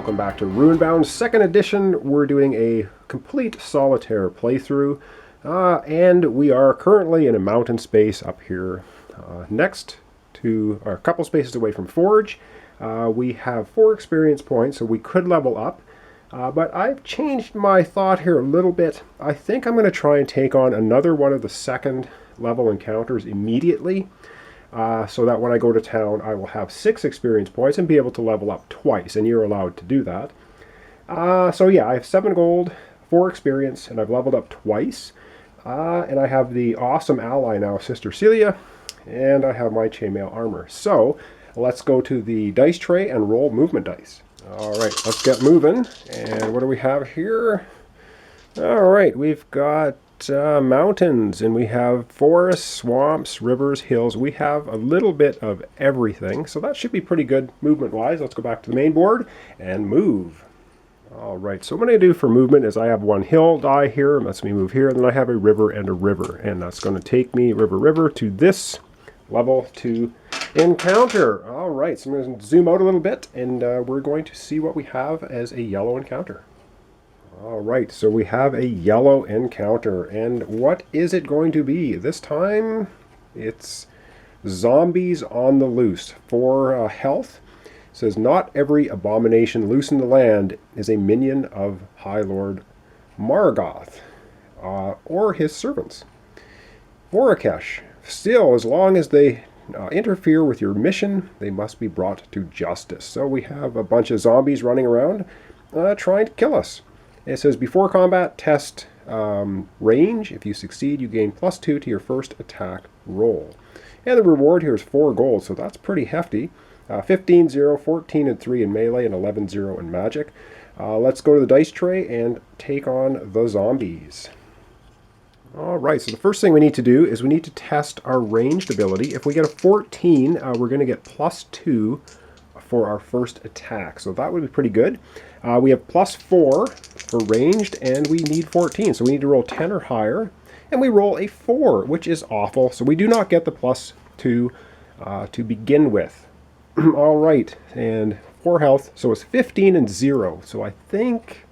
welcome back to Runebound 2nd edition. We're doing a complete solitaire playthrough, and we are currently in a mountain space up here next to, or a couple spaces away from Forge. We have 4 experience points, so we could level up, but I've changed my thought here a little bit. I think I'm going to try and take on another one of the 2nd level encounters immediately. So that when I go to town, I will have 6 experience points and be able to level up twice, and you're allowed to do that. So yeah, I have 7 gold, 4 experience, and I've leveled up twice. And I have the awesome ally now, Sister Celia, and I have my chainmail armor. So let's go to the dice tray and roll movement dice. Alright, let's get moving. And what do we have here? Alright, we've got mountains, and we have forests, swamps, rivers, hills. We have a little bit of everything, so that should be pretty good movement wise. Let's go back to the main board and move. Alright, so what I do for movement is I have 1 hill die here, and lets me move here, and then I have a river, and that's going to take me river to this level to encounter. Alright, so I'm going to zoom out a little bit, and we're going to see what we have as a yellow encounter. Alright, so we have a yellow encounter, and what is it going to be? This time, it's zombies on the loose. For health, it says, not every abomination loose in the land is a minion of High Lord Margoth, or his servants. Vorakesh, still, as long as they interfere with your mission, they must be brought to justice. So we have a bunch of zombies running around, trying to kill us. It says, before combat, test range. If you succeed, you gain +2 to your first attack roll. And the reward here is 4 gold, so that's pretty hefty. 15, 0, 14, and 3 in melee, and 11, 0 in magic. Let's go to the dice tray and take on the zombies. Alright, so the first thing we need to do is we need to test our ranged ability. If we get a 14, we're going to get +2 for our first attack, so that would be pretty good. We have +4 for ranged, and we need 14, so we need to roll 10 or higher, and we roll a 4, which is awful, so we do not get the +2 to begin with. Alright, and 4 health, so it's 15 and 0, so I think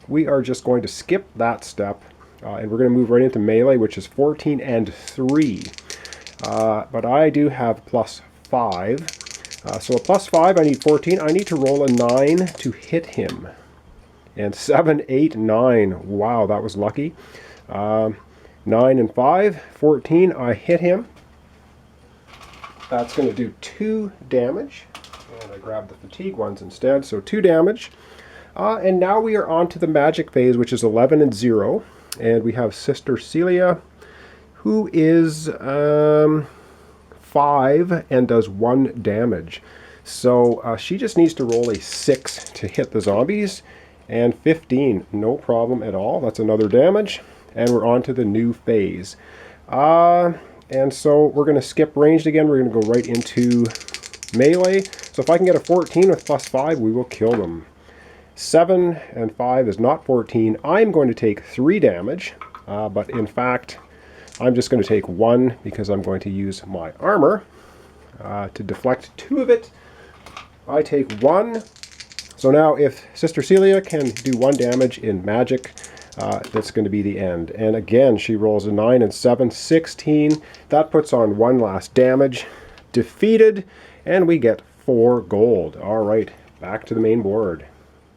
we are just going to skip that step, and we're going to move right into melee, which is 14 and 3, but I do have +5. So a +5, I need 14. I need to roll a 9 to hit him. And 7, 8, 9. Wow, that was lucky. 9 and 5, 14. I hit him. That's going to do 2 damage. And I grabbed the fatigue ones instead, so 2 damage. And now we are on to the magic phase, which is 11 and 0. And we have Sister Celia, who is 5 and does 1 damage. So she just needs to roll a 6 to hit the zombies, and 15, no problem at all. That's another damage, and we're on to the new phase. And so we're going to skip ranged again. We're going to go right into melee. So if I can get a 14 with +5, we will kill them. 7 and 5 is not 14. I'm going to take 3 damage, but in fact, I'm just going to take 1 because I'm going to use my armor to deflect 2 of it. I take 1. So now if Sister Celia can do 1 damage in magic, that's going to be the end. And again, she rolls a 9 and 7, 16. That puts on 1 last damage. Defeated, and we get 4 gold. All right, back to the main board.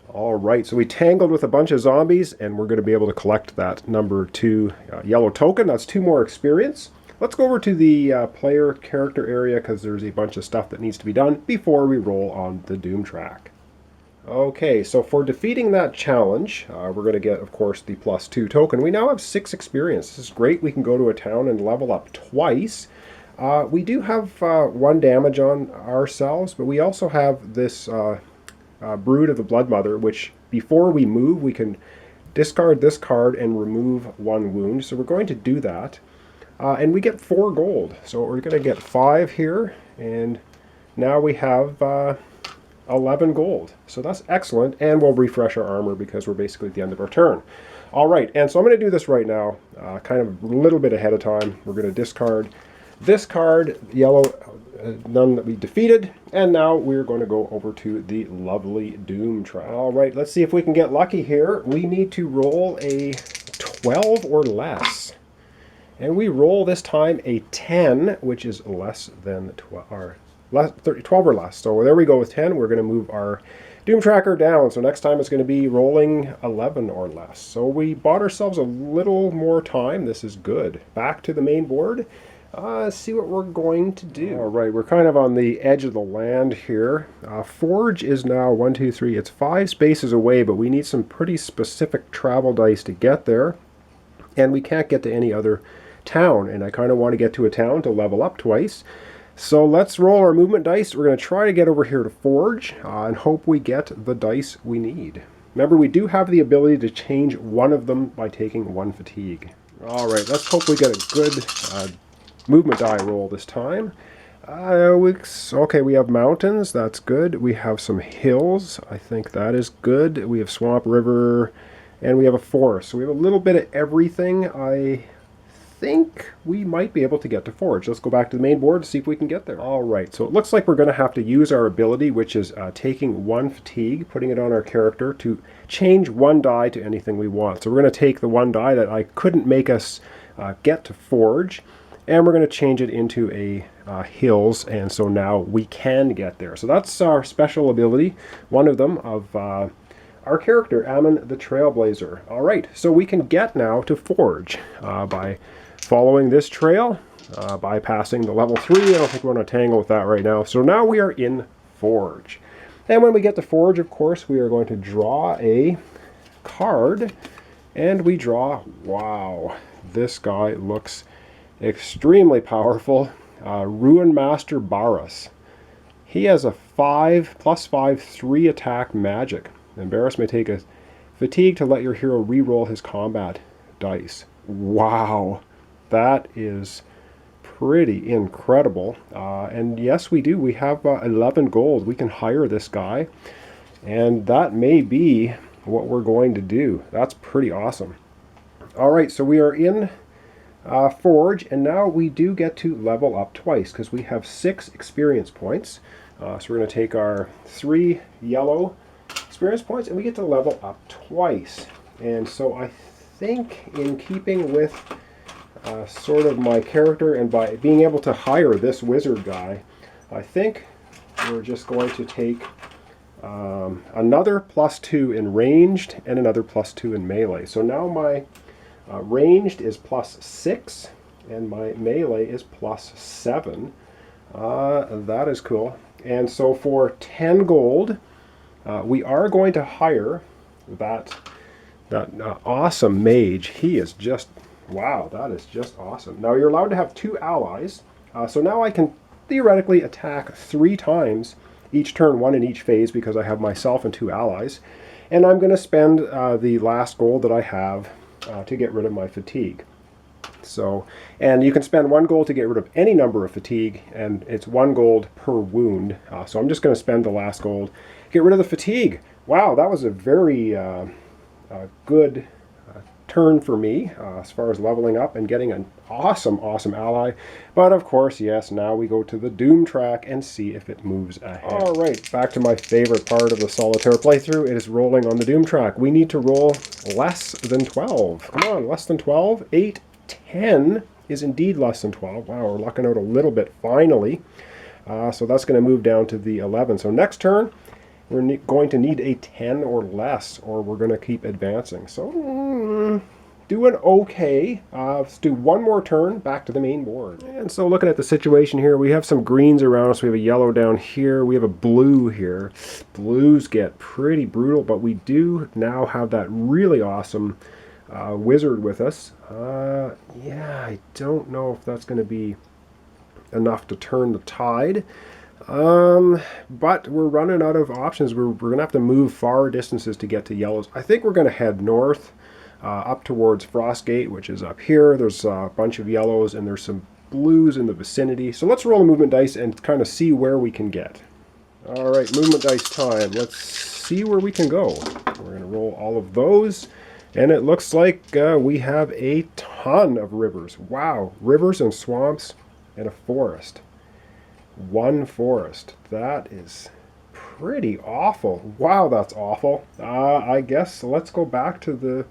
Alright, so we tangled with a bunch of zombies, and we're going to be able to collect that number 2 yellow token. That's 2 more experience. Let's go over to the player character area, because there's a bunch of stuff that needs to be done before we roll on the Doom track. Okay, so for defeating that challenge, we're going to get, of course, the +2 token. We now have 6 experience. This is great. We can go to a town and level up twice. We do have 1 damage on ourselves, but we also have this Brood of the Blood Mother, which before we move, we can discard this card and remove 1 wound. So we're going to do that. And we get 4 gold. So we're going to get 5 here, and now we have 11 gold. So that's excellent, and we'll refresh our armor because we're basically at the end of our turn. Alright, and so I'm going to do this right now, kind of a little bit ahead of time. We're going to discard this card, yellow none that we defeated. And now we're going to go over to the lovely Doom track. All right, let's see if we can get lucky here. We need to roll a 12 or less. And we roll this time a 10, which is less than 12, or 12 or less. So there we go with 10. We're going to move our Doom tracker down. So next time it's going to be rolling 11 or less. So we bought ourselves a little more time. This is good. Back to the main board. See what we're going to do. All right, we're kind of on the edge of the land here. Forge is now 1, 2, 3. It's 5 spaces away, but we need some pretty specific travel dice to get there. And we can't get to any other town. And I kind of want to get to a town to level up twice. So let's roll our movement dice. We're going to try to get over here to Forge and hope we get the dice we need. Remember, we do have the ability to change one of them by taking 1 fatigue. All right, let's hope we get a good movement die roll this time. Okay, we have mountains. That's good. We have some hills. I think that is good. We have swamp, river, and we have a forest. So we have a little bit of everything. I think we might be able to get to Forge. Let's go back to the main board to see if we can get there. All right, so it looks like we're going to have to use our ability, which is taking 1 fatigue, putting it on our character to change 1 die to anything we want. So we're going to take the 1 die that I couldn't make us get to Forge, and we're going to change it into a hills, and so now we can get there. So that's our special ability, one of them, of our character, Ammon the Trailblazer. All right, so we can get now to Forge by following this trail, bypassing the level 3. I don't think we're going to tangle with that right now. So now we are in Forge. And when we get to Forge, of course, we are going to draw a card. And we draw, wow, this guy looks extremely powerful. Ruin Master Barras. He has a 5+5 3 attack magic. And Barras may take a fatigue to let your hero re-roll his combat dice. Wow. That is pretty incredible. And yes, we do. We have 11 gold. We can hire this guy. And that may be what we're going to do. That's pretty awesome. All right, so we are in Forge. And now we do get to level up twice because we have 6 experience points. So we're going to take our 3 yellow experience points and we get to level up twice. And so I think in keeping with sort of my character and by being able to hire this wizard guy, I think we're just going to take another +2 in ranged and another +2 in melee. So now my ranged is +6 and my melee is +7. That is cool. And so for 10 gold, we are going to hire that awesome mage. He is just, wow, that is just awesome. Now you're allowed to have 2 allies. So now I can theoretically attack 3 times each turn, 1 in each phase, because I have myself and 2 allies. And I'm going to spend the last gold that I have to get rid of my fatigue. So, and you can spend 1 gold to get rid of any number of fatigue, and it's 1 gold per wound. So I'm just going to spend the last gold, get rid of the fatigue. Wow, that was a very good turn for me as far as leveling up and getting an awesome ally. But of course, yes, now we go to the Doom track and see if it moves ahead. All right, back to my favorite part of the solitaire playthrough. It is rolling on the Doom track. We need to roll less than 12. Come on, less than 12. 8, 10 is indeed less than 12. Wow, we're lucking out a little bit finally. So that's going to move down to the 11. So next turn, we're going to need a 10 or less, or we're going to keep advancing. So, doing okay. Let's do 1 more turn, back to the main board. And so looking at the situation here, we have some greens around us. We have a yellow down here. We have a blue here. Blues get pretty brutal, but we do now have that really awesome wizard with us. Yeah, I don't know if that's going to be enough to turn the tide. But we're running out of options. We're going to have to move far distances to get to yellows. I think we're going to head north up towards Frostgate, which is up here. There's a bunch of yellows and there's some blues in the vicinity. So let's roll a movement dice and kind of see where we can get. All right, movement dice time. Let's see where we can go. We're going to roll all of those. And it looks like we have a ton of rivers. Wow, rivers and swamps and a forest. 1 forest. That is pretty awful. Wow, that's awful. I guess let's go back to the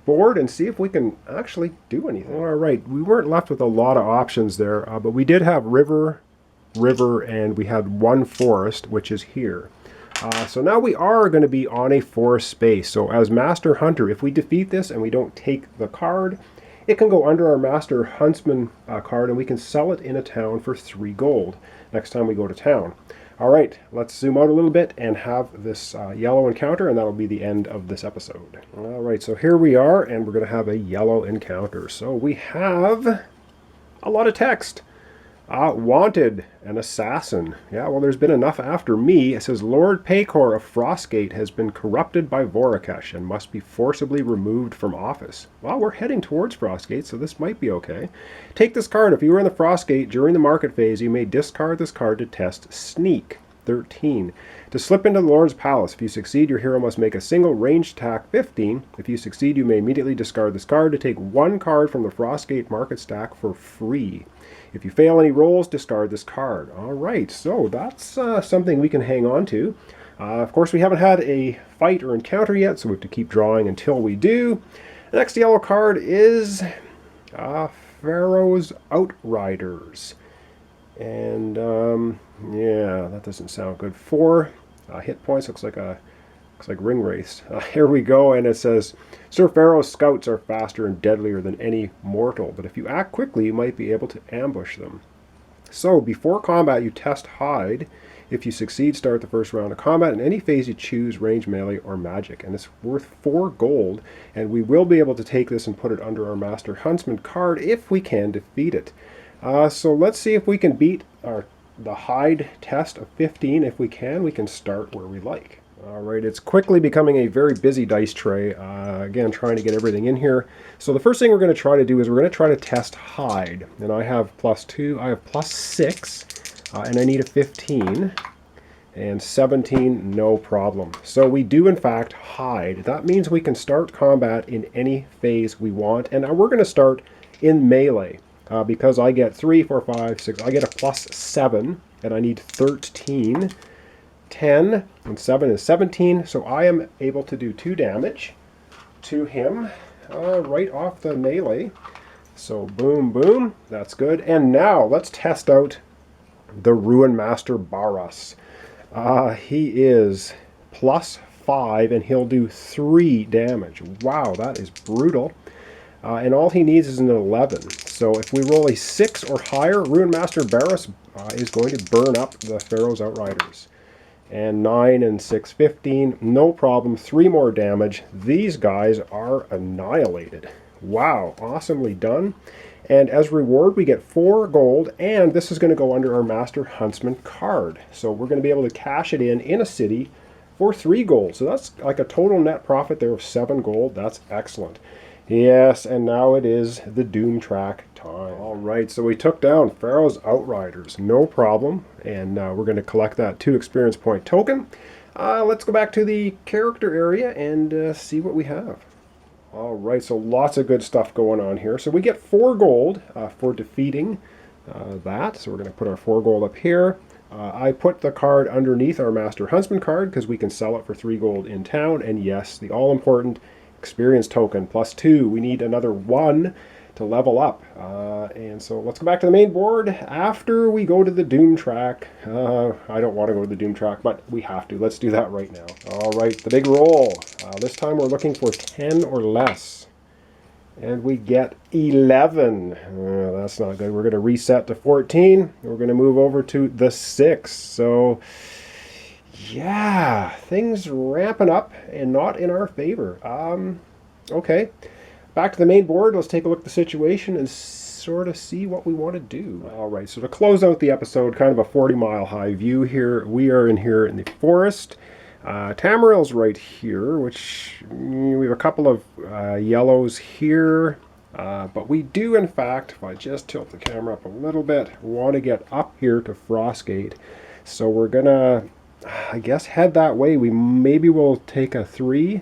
board and see if we can actually do anything. All right, we weren't left with a lot of options there, but we did have river, and we had 1 forest, which is here. So now we are going to be on a forest space. So as Master Hunter, if we defeat this and we don't take the card, it can go under our Master Huntsman card and we can sell it in a town for 3 gold next time we go to town. All right, let's zoom out a little bit and have this yellow encounter, and that'll be the end of this episode. All right, so here we are, and we're going to have a yellow encounter. So we have a lot of text. Wanted, an assassin. Yeah, well, there's been enough after me. It says, Lord Pacor of Frostgate has been corrupted by Vorakesh and must be forcibly removed from office. Well, we're heading towards Frostgate, so this might be okay. Take this card. If you were in the Frostgate during the market phase, you may discard this card to test Sneak. 13. To slip into the Lord's Palace. If you succeed, your hero must make a single ranged attack. 15. If you succeed, you may immediately discard this card to take 1 card from the Frostgate market stack for free. If you fail any rolls, discard this card. All right, so that's something we can hang on to. Of course, we haven't had a fight or encounter yet, so we have to keep drawing until we do. The next yellow card is Pharaoh's Outriders. And, yeah, that doesn't sound good. 4 hit points, looks like ring race. Here we go, and it says, Sir Pharaoh's scouts are faster and deadlier than any mortal, but if you act quickly, you might be able to ambush them. So, before combat, you test hide. If you succeed, start the first round of combat. In any phase, you choose range, melee, or magic, and it's worth 4 gold, and we will be able to take this and put it under our Master Huntsman card if we can defeat it. So let's see if we can beat the hide test of 15. If we can start where we like. All right, it's quickly becoming a very busy dice tray. Again, trying to get everything in here. So the first thing we're going to try to do is we're going to try to test hide. And I have +2, I have +6, and I need a 15. And 17, no problem. So we do in fact hide. That means we can start combat in any phase we want. And now we're going to start in melee. Because I get 3, 4, 5, 6, I get a +7, and I need 13. 10 and 7 is 17, so I am able to do 2 damage to him right off the melee. So boom, boom, that's good. And now let's test out the Ruin Master Barras. He is +5 and he'll do 3 damage. Wow, that is brutal. And all he needs is an 11. So if we roll a 6 or higher, Ruin Master Barras is going to burn up the Pharaoh's Outriders. And 9 and 6, 15, no problem, 3 more damage. These guys are annihilated. Wow, awesomely done. And as reward, we get 4 gold, and this is going to go under our Master Huntsman card. So we're going to be able to cash it in a city for 3 gold. So that's like a total net profit there of 7 gold. That's excellent. Yes, and now it is the Doom track time. All right, so we took down Pharaoh's Outriders, no problem, and we're going to collect that 2 experience point token. Let's go back to the character area and see what we have. All right, so lots of good stuff going on here. So we get 4 gold for defeating that, so we're going to put our 4 gold up here. I put the card underneath our Master Huntsman card because we can sell it for 3 gold in town, and yes, the all-important experience token +2. We need another 1 to level up. And so let's go back to the main board after we go to the Doom track. I don't want to go to the Doom track, but we have to. Let's do that right now. All right, the big roll. This time we're looking for 10 or less. And we get 11. That's not good. We're going to reset to 14. We're going to move over to the 6. So yeah, things ramping up and not in our favor. Okay, back to the main board. Let's take a look at the situation and sort of see what we want to do. All right, so to close out the episode, kind of a 40-mile high view here. We are in here in the forest. Tamaril's right here, which we have a couple of yellows here. But we do, in fact, if I just tilt the camera up a little bit, want to get up here to Frostgate. So we're going to, I guess, head that way. Maybe we'll take a 3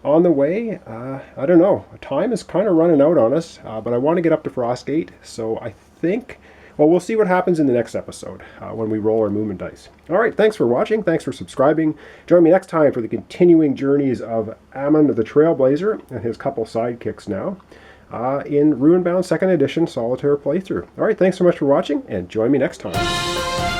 on the way. I don't know. Time is kind of running out on us, but I want to get up to Frostgate. So I think Well, we'll see what happens in the next episode when we roll our movement dice. All right, thanks for watching. Thanks for subscribing. Join me next time for the continuing journeys of Ammon the Trailblazer and his couple sidekicks now in Runebound 2nd Edition Solitaire playthrough. All right, thanks so much for watching, and join me next time.